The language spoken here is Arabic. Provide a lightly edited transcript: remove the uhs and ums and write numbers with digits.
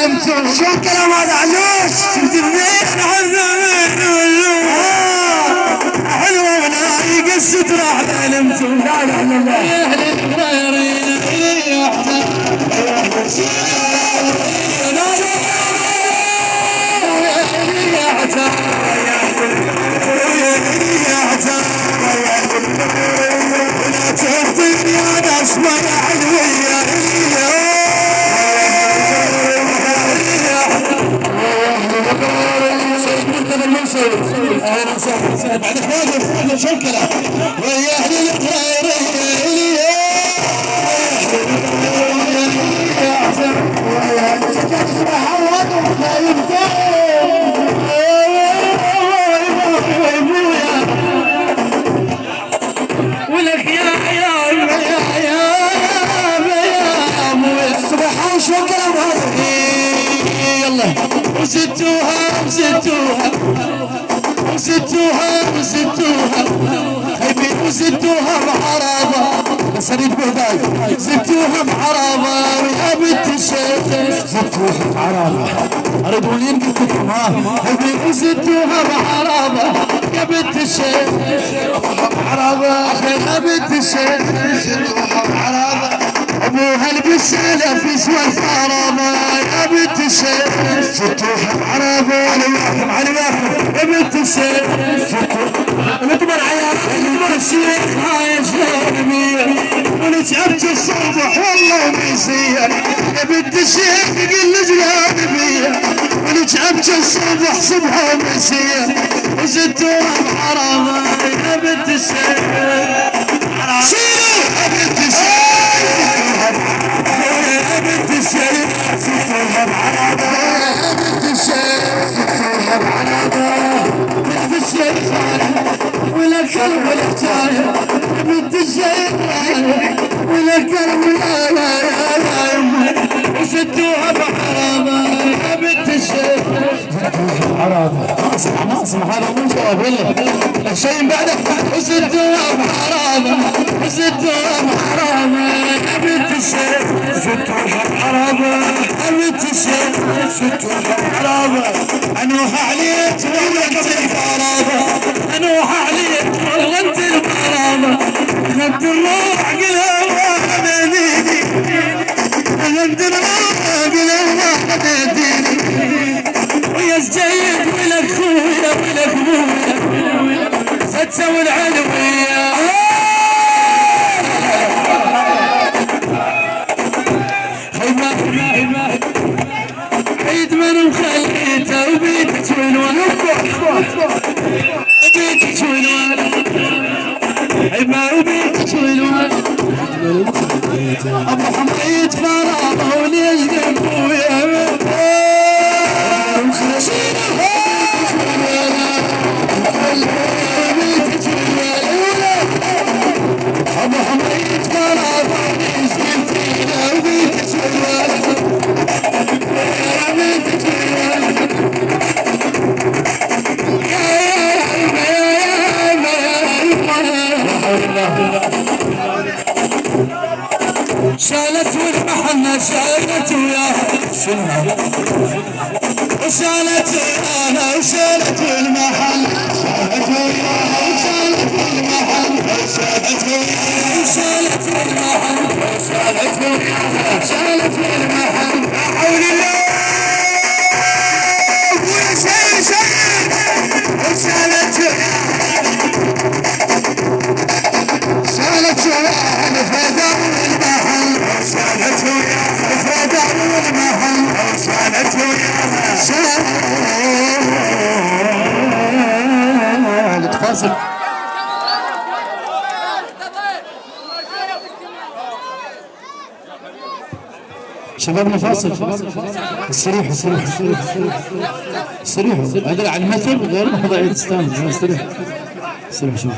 سالمتم. شو الكلام هذا علوش؟ شفت منين حلوة ولا قصة راح ظلمتم. لا اله الا الله. يا اهل الغيرين يا احنا ولا تهضم يا ناس ما علوية. اهلا وسهلا بعدك واقف شو الكلام؟ ويا اهل الغيرين ولك يا سبحان شو الكلام هذا؟ يلا وزدتوها خايبين وزدتوها بعرابة بس اريد بهداي. زدتوها بعرابة ويا بنت الشيخ زدتوها بعرابة. اريد ولين قلتكم خايبين وزدتوها بعرابة يا بنت الشيخ بعرابة. يا بنت الشيخ زدتوها بعرابة. ابوها البسالة في سوى الفرامة يا بنت الشيخ. زدتوها بعرابة. علي واحد يا بنت الشيخ. انتم العيال. بنت الشيخ هاي شلون مية ونتعبت الصبح والله ميسير. يا بنت الشيخ قل جلال بيا ونتعبت الصبح صبح ومسير. وزدتوها بحرامة يا بنت الشيخ. شيلوا يا بنت الشيخ. يا بنت الشيخ زدتوها بحرامة. يا بنت الشيخ زدتوها بحرامة. بنت الشيخ ولا كلب ولا جاية. بنت الشيخ ولا كلب ولا يمه وزدتوها بحرامة يا بنت الشيخ. بعرابة. ما اسمع هذا مو جواب ولا شيء بعدك. وزدتوها بحرامة يا بنت الشيخ. زدتوها بعرابة. يا بنت الشيخ زدتوها بعرابة. انوح عليك والله انت الفرابة. انوح عليك والله انت الفرابة. خد الروح قلها ناديني. خد الروح قلها ناديني. ويا الجيد ولك خويا ولك ابويا ستسوي العلوية. عيد من مخليته وبيتك والولد وبيتك والولد عيبه وبيتك والولد. ابو حميد فرابه وليش ابويا ابو حميد فرابه وليش قلتينا وبيتك والولد. شالت والمحنة شالت وياها وشالت وياها وشالت والمحن شالت وياها وشالت والمحن شالت وياها وشالت والمحن شالت وياها شالت والمحن. لا حول الله ولا شيء وشالت شالت وياها فداء المحن. شالت وياها فداء المحن. شالت وياها شالت فاصل. شبابنا فاصل. استريحوا استريحوا. هذا على المثل غير وضعية استانس. استريحوا شوف.